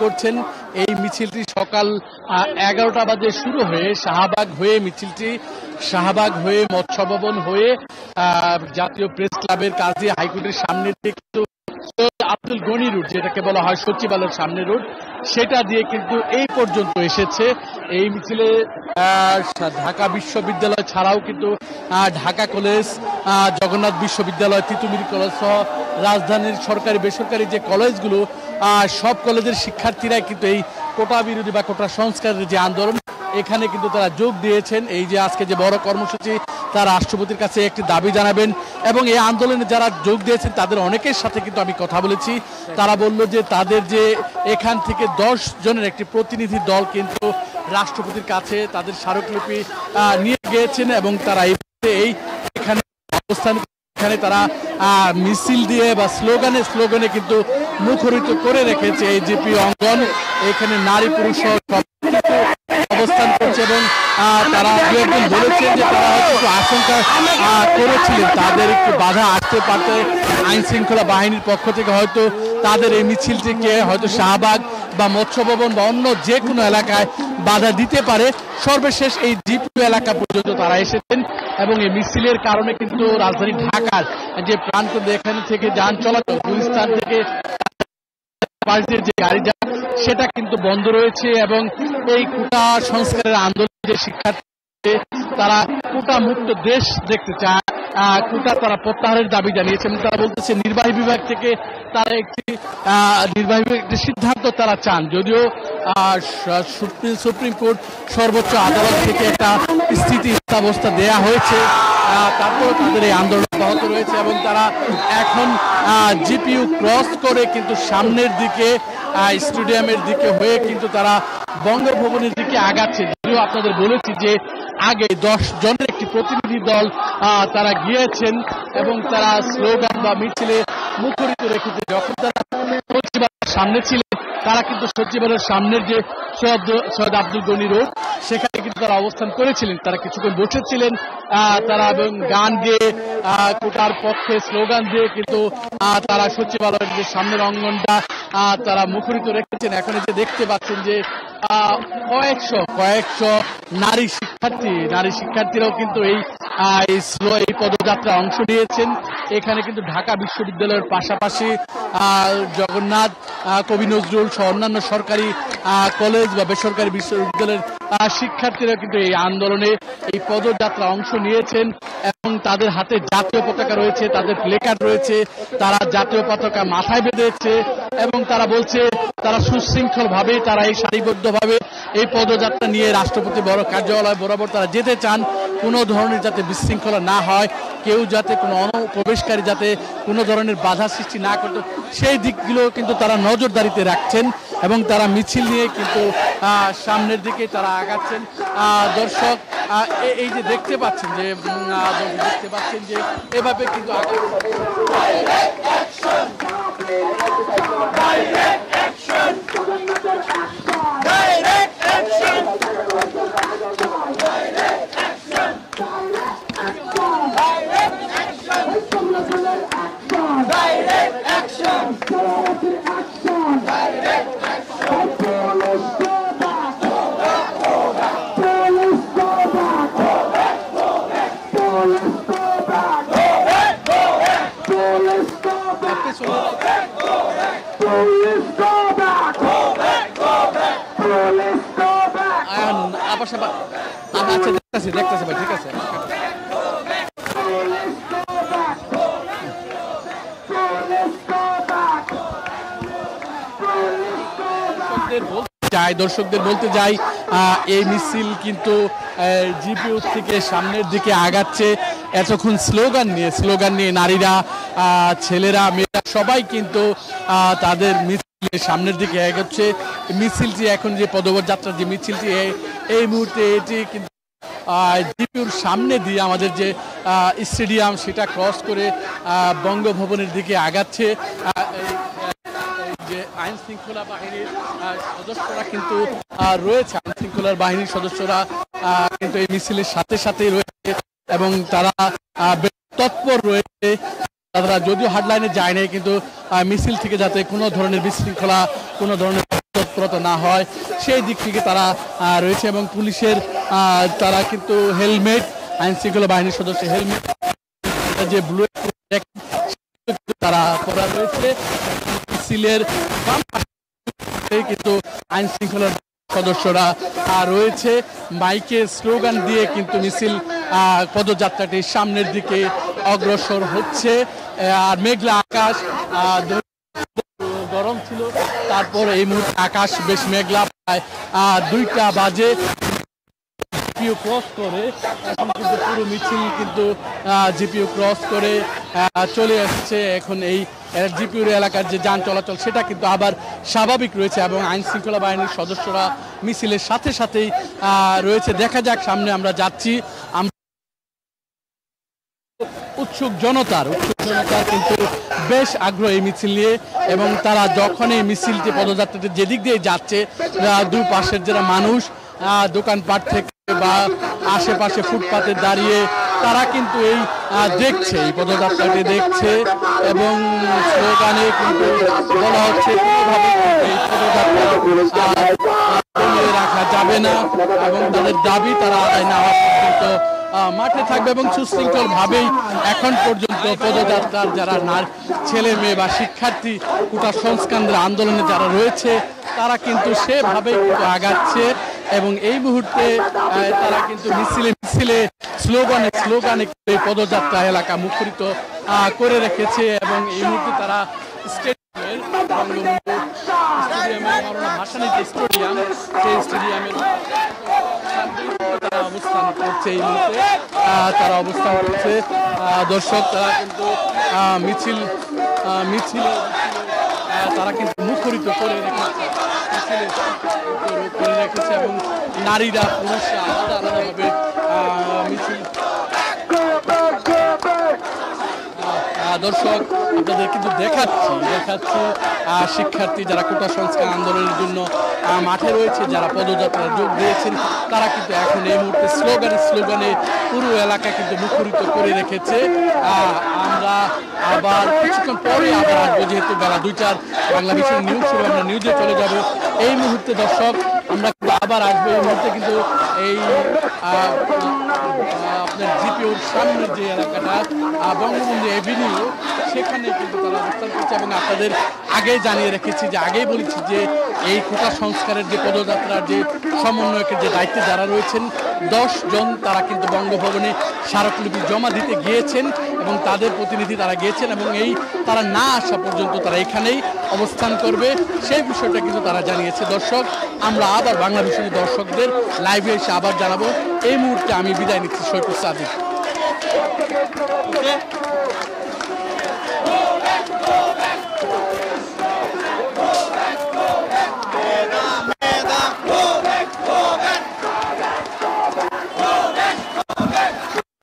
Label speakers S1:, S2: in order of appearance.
S1: করছেন। এই মিছিলটি সকাল 11টা বাজে শুরু হয়ে শাহবাগ হয়ে মিছিলটি শাহবাগ হয়ে মৎস্য ভবন হয়ে জাতীয় প্রেস ক্লাবের কাছে হাইকোর্টের সামনে দিয়ে কিন্তু আব্দুল গনি রুট, যেটাকে বলা হয় সচিবালয়ের সামনে রুট, সেটা দিয়ে কিন্তু এই পর্যন্ত এসেছে। এই মিছিলে ঢাকা বিশ্ববিদ্যালয় ছাড়াও কিন্তু ঢাকা কলেজ, জগন্নাথ বিশ্ববিদ্যালয়, তিতুমির কলেজ সহ রাজধানীর সরকারি বেসরকারি যে কলেজগুলো, সব কলেজের শিক্ষার্থীরাই কিন্তু এই কোটা বিরোধী বা কোটা সংস্কারের যে আন্দোলন, এখানে কিন্তু তারা যোগ দিয়েছেন। এই যে আজকে যে বড় কর্মসূচি, তারা রাষ্ট্রপতির কাছে একটি দাবি জানাবেন এবং এই আন্দোলনে যারা যোগ দিয়েছেন তাদের অনেকের সাথে কিন্তু আমি কথা বলেছি। তারা বলল যে তাদের যে এখান থেকে 10 জনের একটি প্রতিনিধি দল কিন্তু রাষ্ট্রপতির কাছে তাদের স্মারকলিপি নিয়ে গিয়েছেন এবং তারা এই এখানে অবস্থান, এখানে তারা মিছিল দিয়ে বা স্লোগানে কিন্তু মুখরিত করে রেখেছে এই জিপি অঙ্গন। এখানে নারী পুরুষ অবস্থান করছে এবং তারা দু একজন বলেছেন যে তারা হয়তো একটু আশঙ্কা করেছিলেন তাদের একটু বাধা আসতে পারতে আইন শৃঙ্খলা বাহিনীর পক্ষ থেকে, হয়তো তাদের এই মিছিলটিকে হয়তো শাহবাগ বা মৎস্য ভবন বা অন্য যে কোনো এলাকায় বাধা দিতে পারে। সর্বশেষ এই জিপি এলাকা পর্যন্ত তারা এসেছেন এবং এই মিছিলের কারণে কিন্তু রাজধানী ঢাকার যে প্রাণকেন্দ্র, এখানে থেকে যান চলাচল, গুলিস্তান থেকে যে গাড়ি যায় সেটা কিন্তু বন্ধ রয়েছে এবং এই কোটা সংস্কারের আন্দোলন যে শিক্ষার্থী, তারা কোটা মুক্ত দেশ দেখতে চায়, কোটা তারা প্রত্যাহারের দাবি জানিয়েছে এবং তারা বলতেছে নির্বাহী বিভাগ থেকে তারা একটি সিদ্ধান্ত তারা চান। যদিও সুপ্রিম কোর্ট সর্বোচ্চ আদালত থেকে একটা স্থিতাবস্থা দেয়া হয়েছে, তারপরে তাদের এই আন্দোলন অব্যাহত রয়েছে এবং তারা এখন জিপিইউ ক্রস করে কিন্তু সামনের দিকে স্টেডিয়ামের দিকে হয়ে কিন্তু তারা বঙ্গভবনের দিকে আগাচ্ছে। যদিও আপনাদের বলেছি যে আগে 10 জনের একটি প্রতিনিধি দল তারা গিয়েছেন এবং তারা স্লোগান বা মিছিলে মুখরিত রেখেছে। যখন তারা সচিবালয়ের সামনে ছিলেন, তারা কিন্তু সচিবালয়ের সামনের যে সৈয়দ আব্দুল গনি রোড, সেখানে কিন্তু তারা অবস্থান করেছিলেন। তারা কিছুক্ষণ বসেছিলেন, তারা এবং গান দিয়ে কোটার পক্ষে স্লোগান দিয়ে কিন্তু তারা সচিবালয়ের যে সামনের অঙ্গনটা তারা মুখরিত রেখেছেন। এখন যে দেখতে পাচ্ছেন যে কয়েকশো নারী শিক্ষার্থীরাও কিন্তু এই পদযাত্রা অংশ নিয়েছেন। এখানে কিন্তু ঢাকা বিশ্ববিদ্যালয়ের পাশাপাশি জগন্নাথ, কবি নজরুল সহ অন্যান্য সরকারি কলেজ বা বেসরকারি বিশ্ববিদ্যালয়ের শিক্ষার্থীরা কিন্তু এই আন্দোলনে এই পদযাত্রা অংশ নিয়েছেন এবং তাদের হাতে জাতীয় পতাকা রয়েছে, তাদের প্লেকার্ড রয়েছে, তারা জাতীয় পতাকা মাথায় বেঁধেছে এবং তারা বলছে তারা সুশৃঙ্খল ভাবে, তারা এই সারিবদ্ধভাবে এই পদযাত্রা নিয়ে রাষ্ট্রপতি বড় কার্যালয় বরাবর তারা যেতে চান। কোনো ধরনের যাতে বিশৃঙ্খলা না হয়, কেউ যাতে কোনো অনুপ্রবেশকারী যাতে কোনো ধরনের বাধা সৃষ্টি না করতে, সেই দিকগুলো কিন্তু তারা নজরদারিতে রাখছেন এবং তারা মিছিল নিয়ে কিন্তু সামনের দিকে তারা আগাচ্ছেন। দর্শক এই যে দেখতে পাচ্ছেন যে এভাবে কিন্তু দেখতেছে ভাই, ঠিক আছে। দর্শকদের বলতে যাই এই মিছিল কিন্তু জিপিইউ থেকে সামনের দিকে আগাচ্ছে। এতক্ষণ স্লোগান নিয়ে নারীরা, ছেলেরা, মেয়েরা সবাই কিন্তু তাদের মিছিলের সামনের দিকে এগোচ্ছে। মিছিলটি এখন যে পদযাত্রার যে মিছিলটি এই মুহূর্তে এটি কিন্তু জিপিইউর সামনে দিয়ে আমাদের যে স্টেডিয়াম সেটা ক্রস করে বঙ্গভবনের দিকে আগাচ্ছে। যে আইন শৃঙ্খলা বাহিনীর সদস্যরা কিন্তু রয়েছে, আইন শৃঙ্খলার বাহিনীর সদস্যরা কিন্তু এই মিছিলের সাথেই রয়েছে এবং তারা তৎপর রয়েছে। তারা যদিও হার্ডলাইনে যায় নাই, কিন্তু মিছিল থেকে যাতে কোনো ধরনের বিশৃঙ্খলা, কোনো ধরনের তৎপরতা না হয় সেই দিক থেকে তারা রয়েছে এবং পুলিশের তারা কিন্তু হেলমেট আইন শৃঙ্খলা বাহিনীর সদস্য হেলমেট যে ব্লু তারা করা রয়েছে মিছিলের বাম পাশে কিন্তু আইন শৃঙ্খলার সদস্যরা রয়েছে মাইকে স্লোগান দিয়ে কিন্তু মিছিল পদযাত্রাটি সামনের দিকে অগ্রসর হচ্ছে আর মেঘলা আকাশ গরম ছিল তারপর এই মুহূর্তে আকাশ বেশ মেঘলা প্রায় 2টা বাজে জিপিও ক্রস করে এখন কিন্তু পুরো মিছিল কিন্তু জিপিও ক্রস করে চলে আসছে এখন এই জিপিওর এলাকার যে যান চলাচল সেটা কিন্তু আবার স্বাভাবিক রয়েছে এবং আইন শৃঙ্খলা বাহিনীর সদস্যরা মিছিলের সাথে সাথেই রয়েছে দেখা যাক সামনে আমরা যাচ্ছি উৎসুক জনতার কিন্তু বেশ আগ্রহ এই মিছিল নিয়ে এবং তারা যখন এই মিছিলটি পদযাত্রাটি যেদিক দিয়ে যাচ্ছে দুই পাশের যারা মানুষ দোকানপাট থেকে বা আশেপাশে ফুটপাতে দাঁড়িয়ে তারা কিন্তু এই দেখছে এই পদযাত্রাটি দেখছে এবং স্লোগানে কিন্তু বলা হচ্ছে কোনোভাবে এই পদযাত্রা কমিয়ে রাখা যাবে না এবং তাদের দাবি তারা আদায় না হওয়া পর্যন্ত মাঠে থাকবে এবং সুশৃঙ্খল ভাবেই এখন পর্যন্ত পদযাত্রার যারা ছেলে মেয়ে বা শিক্ষার্থী কোটা সংস্কারের আন্দোলনে যারা রয়েছে তারা কিন্তু সেভাবেই কিন্তু আগাচ্ছে এবং এই মুহূর্তে তারা কিন্তু মিছিলে স্লোগানে এই পদযাত্রা এলাকা মুখরিত করে রেখেছে এবং এই মুহূর্তে তারা স্টেডিয়ামের তারা অবস্থান করছে এই মুহূর্তে তারা অবস্থান করছে দর্শক তারা কিন্তু মিছিলে তারা কিন্তু মুখরিত করে রেখেছে এবং নারীরা পুরুষরা আলাদা আলাদাভাবে মিছিল দর্শক আপনাদের কিন্তু দেখাচ্ছি শিক্ষার্থী যারা কোটা সংস্কার আন্দোলনের জন্য মাঠে রয়েছে যারা পদযাত্রায় যোগ দিয়েছেন তারা কিন্তু এখন এই মুহূর্তে স্লোগানে পুরো এলাকা কিন্তু মুখরিত করে রেখেছে আমরা আবার কিছুক্ষণ পরে আবার আসবো যেহেতু বেলা 2টার বাংলা বিষয় নিউজ ছিল আমরা নিউজে চলে যাব এই মুহূর্তে দর্শক আমরা আবার আসবো এই মুহূর্তে কিন্তু এই আপনার জিপিওর সামনের যে এলাকাটা বঙ্গবন্ধু এভিনিউ সেখানে কিন্তু তারা অবস্থান করছে এবং আপনাদের আগে জানিয়ে রেখেছি যে আগেই বলেছি যে এই কোটা সংস্কারের যে পদযাত্রার যে সমন্বয়কের যে দায়িত্বে যারা রয়েছেন 10 জন তারা কিন্তু বঙ্গভবনে স্মারকলিপি জমা দিতে গিয়েছেন এবং তাদের প্রতিনিধি তারা গিয়েছেন এবং এই তারা না আসা পর্যন্ত তারা এখানেই অবস্থান করবে সেই বিষয়টা কিন্তু তারা জানিয়েছে দর্শক আমরা আবার বাংলা বিষয়ের দর্শকদের লাইভে এসে আবার জানাবো এই মুহূর্তে আমি বিদায় নিচ্ছি সৈকত সাদিক।